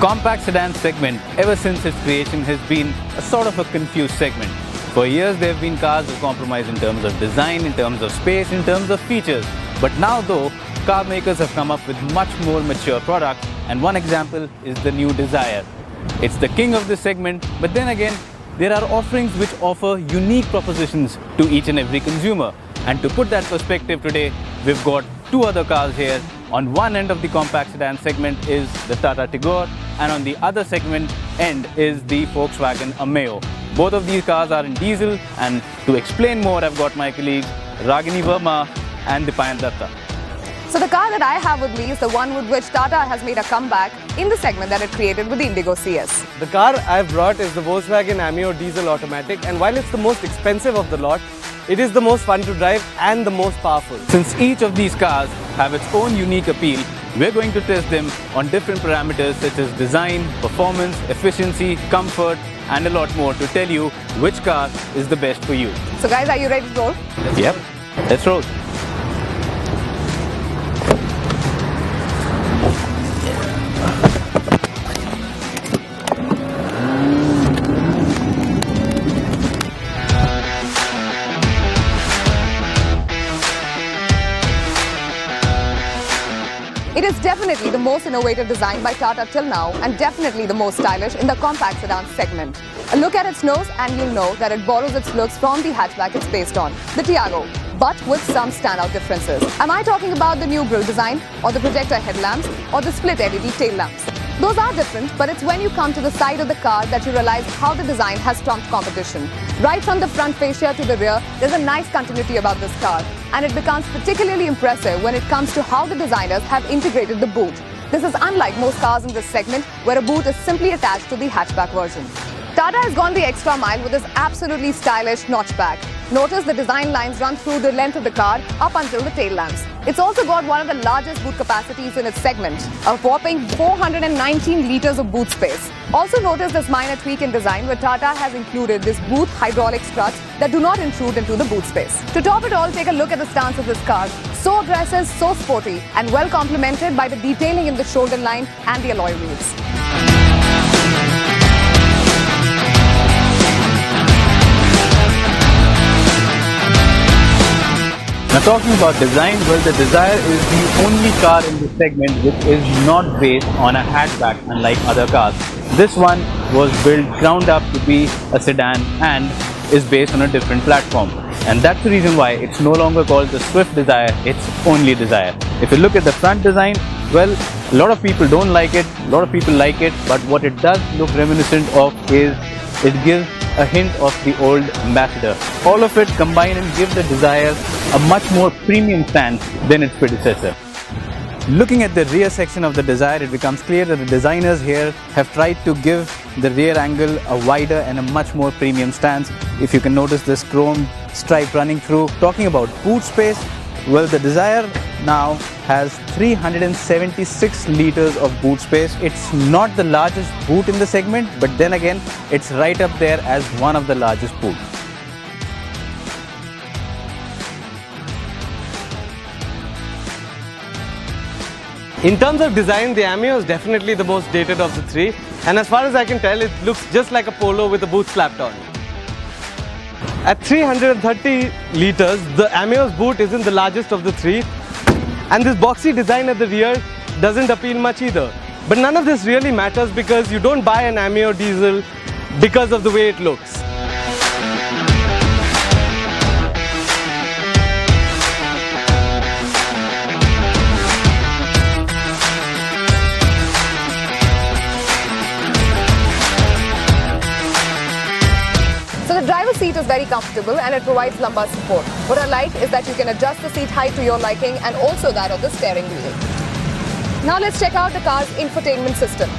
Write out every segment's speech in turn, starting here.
compact sedan segment, ever since its creation, has been a sort of a confused segment. For years, there have been cars that compromise in terms of design, in terms of space, in terms of features. But now though, car makers have come up with much more mature products, and one example is the new Dzire. It's the king of this segment, but then again, there are offerings which offer unique propositions to each and every consumer. And to put that perspective today, we've got two other cars here. On one end of the compact sedan segment is the Tata Tigor, and on the other segment end is the Volkswagen Ameo. Both of these cars are in diesel, and to explain more, I've got my colleagues Ragini Verma and Dipayan Datta. So the car that I have with me is the one with which Tata has made a comeback in the segment that it created with the Indigo CS. The car I've brought is the Volkswagen Ameo diesel automatic, and while it's the most expensive of the lot, it is the most fun to drive and the most powerful. Since each of these cars have its own unique appeal, we're going to test them on different parameters such as design, performance, efficiency, comfort, and a lot more to tell you which car is the best for you. So guys, are you ready to roll? Yep, let's roll. It is definitely the most innovative design by Tata till now, and definitely the most stylish in the compact sedan segment. A look at its nose and you'll know that it borrows its looks from the hatchback it's based on, the Tiago, but with some standout differences. Am I talking about the new grille design, or the projector headlamps, or the split LED tail lamps? Those are different, but it's when you come to the side of the car that you realize how the design has trumped competition. Right from the front fascia to the rear, there's a nice continuity about this car, and it becomes particularly impressive when it comes to how the designers have integrated the boot. This is unlike most cars in this segment, where a boot is simply attached to the hatchback version. Tata has gone the extra mile with this absolutely stylish notchback. Notice the design lines run through the length of the car up until the tail lamps. It's also got one of the largest boot capacities in its segment, a whopping 419 litres of boot space. Also notice this minor tweak in design where Tata has included this boot hydraulic struts that do not intrude into the boot space. To top it all, take a look at the stance of this car. So aggressive, so sporty, and well complemented by the detailing in the shoulder line and the alloy wheels. Now talking about design, well, the Dzire is the only car in this segment which is not based on a hatchback unlike other cars. This one was built ground up to be a sedan and is based on a different platform. And that's the reason why it's no longer called the Swift Dzire, it's only Dzire. If you look at the front design, well, a lot of people don't like it, a lot of people like it, but what it does look reminiscent of is it gives a hint of the old Ambassador. All of it combine and give the Dzire a much more premium stance than its predecessor. Looking at the rear section of the Dzire, it becomes clear that the designers here have tried to give the rear angle a wider and a much more premium stance. If you can notice this chrome stripe running through. Talking about boot space, well, the Dzire now has 376 litres of boot space. It's not the largest boot in the segment, but then again, it's right up there as one of the largest boots. In terms of design, the Ameo is definitely the most dated of the three, and as far as I can tell, it looks just like a Polo with a boot slapped on. At 330 litres, the Ameo's boot isn't the largest of the three, and this boxy design at the rear doesn't appeal much either. But none of this really matters because you don't buy an Ameo diesel because of the way it looks. So the driver's seat is very comfortable and it provides lumbar support. What I like is that you can adjust the seat height to your liking and also that of the steering wheel. Now let's check out the car's infotainment system.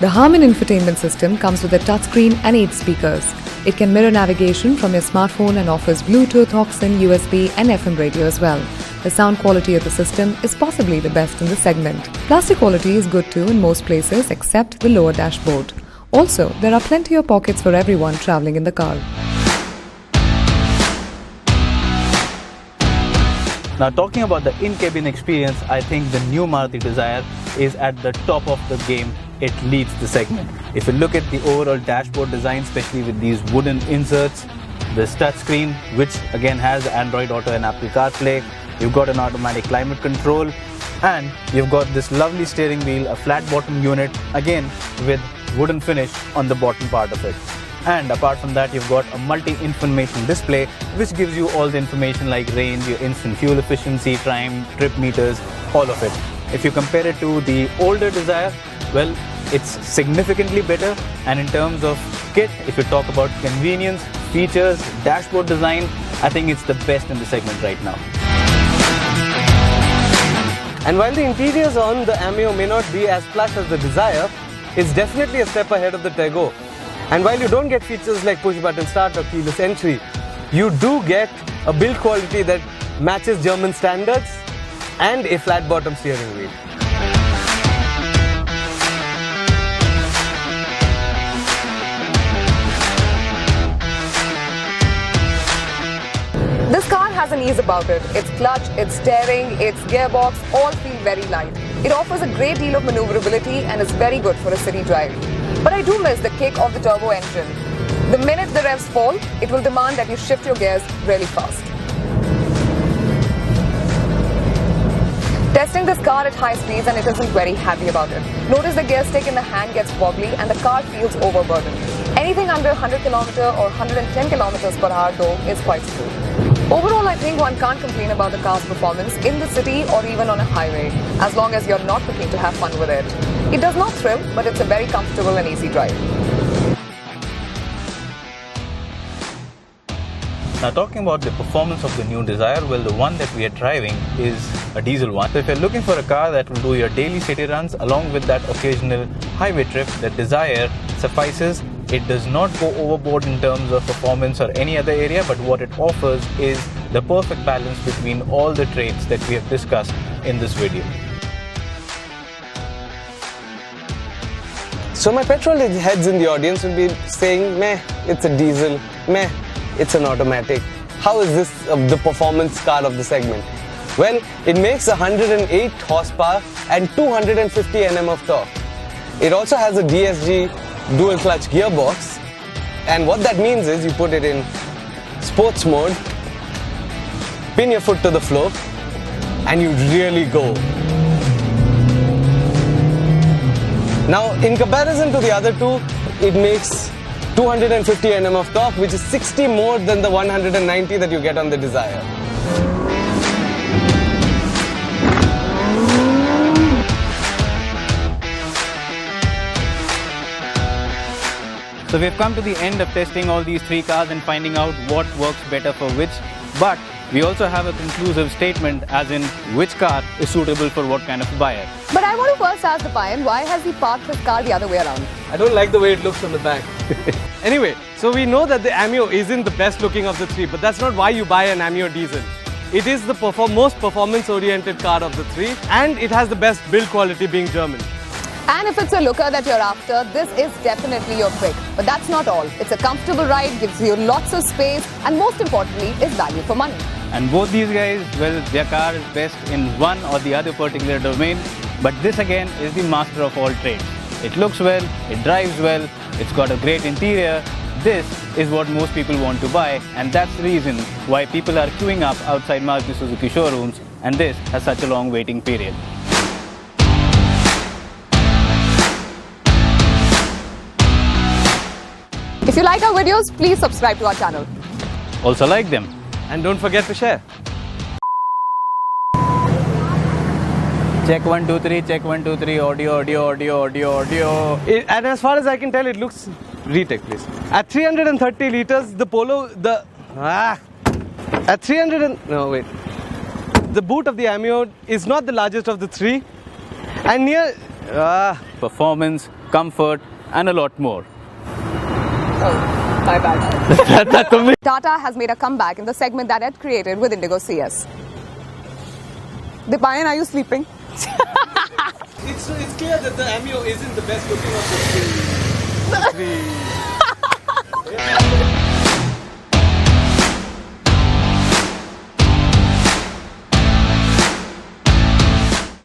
The Harman infotainment system comes with a touchscreen and 8 speakers. It can mirror navigation from your smartphone and offers Bluetooth, aux-in, USB and FM radio as well. The sound quality of the system is possibly the best in the segment. Plastic quality is good too in most places except the lower dashboard. Also, there are plenty of pockets for everyone traveling in the car. Now talking about the in-cabin experience, I think the new Maruti Dzire is at the top of the game it leads the segment. If you look at the overall dashboard design, especially with these wooden inserts, this touchscreen, which again has Android Auto and Apple CarPlay, you've got an automatic climate control, and you've got this lovely steering wheel, a flat bottom unit, again with wooden finish on the bottom part of it. And apart from that, you've got a multi-information display which gives you all the information like range, your instant fuel efficiency, time, trip meters, all of it. If you compare it to the older Dzire, well, it's significantly better. And in terms of kit, if you talk about convenience, features, dashboard design, I think it's the best in the segment right now. And while the interiors on the Ameo may not be as plush as the Dzire, it's definitely a step ahead of the Tigor. And while you don't get features like push button start or keyless entry, you do get a build quality that matches German standards and a flat bottom steering wheel. This car has an ease about it. Its clutch, its steering, its gearbox all feel very light. It offers a great deal of maneuverability and is very good for a city drive. But I do miss the kick of the turbo engine. The minute the revs fall, it will demand that you shift your gears really fast. Testing this car at high speeds and it isn't very happy about it. Notice the gear stick in the hand gets wobbly and the car feels overburdened. Anything under 100 km or 110 km per hour though is quite smooth. Overall, I think one can't complain about the car's performance in the city or even on a highway, as long as you're not looking to have fun with it. It does not thrill, but it's a very comfortable and easy drive. Now talking about the performance of the new Dzire, well, the one that we are driving is a diesel one. So if you're looking for a car that will do your daily city runs along with that occasional highway trip, the Dzire suffices. It does not go overboard in terms of performance or any other area, but what it offers is the perfect balance between all the traits that we have discussed in this video. So my petrol heads in the audience will be saying, meh, it's a diesel, meh, it's an automatic. How is this the performance car of the segment? Well, it makes 108 horsepower and 250 Nm of torque. It also has a DSG dual clutch gearbox, and what that means is you put it in sports mode, pin your foot to the floor, and you really go. Now, in comparison to the other two, it makes 250 Nm of torque, which is 60 more than the 190 that you get on the Dzire. So we've come to the end of testing all these three cars and finding out what works better for which, but we also have a conclusive statement as in which car is suitable for what kind of buyer. But I want to first ask the Payan, why has he parked his car the other way around? I don't like the way it looks on the back. Anyway, so we know that the Ameo isn't the best looking of the three, but that's not why you buy an Ameo diesel. It is the most performance oriented car of the three, and it has the best build quality being German. And if it's a looker that you're after, this is definitely your pick. But that's not all. It's a comfortable ride, gives you lots of space, and most importantly, is value for money. And both these guys, well, their car is best in one or the other particular domain, but this again is the master of all trades. It looks well, it drives well, it's got a great interior. This is what most people want to buy, and that's the reason why people are queuing up outside Maruti Suzuki showrooms, and this has such a long waiting period. If you like our videos, please subscribe to our channel. Also like them. And don't forget to share. Check 1, 2, 3, check 1, 2, 3, audio. And as far as I can tell, it looks... Retake, please. At 330 liters, the Polo... At 300 No, wait. The boot of the Ameo is not the largest of the three. And near... Performance, comfort, and a lot more. Oh, my bad. Tata has made a comeback in the segment that it created with Indigo CS. Deepayan, are you sleeping? It's clear that the Ameo isn't the best looking of the three.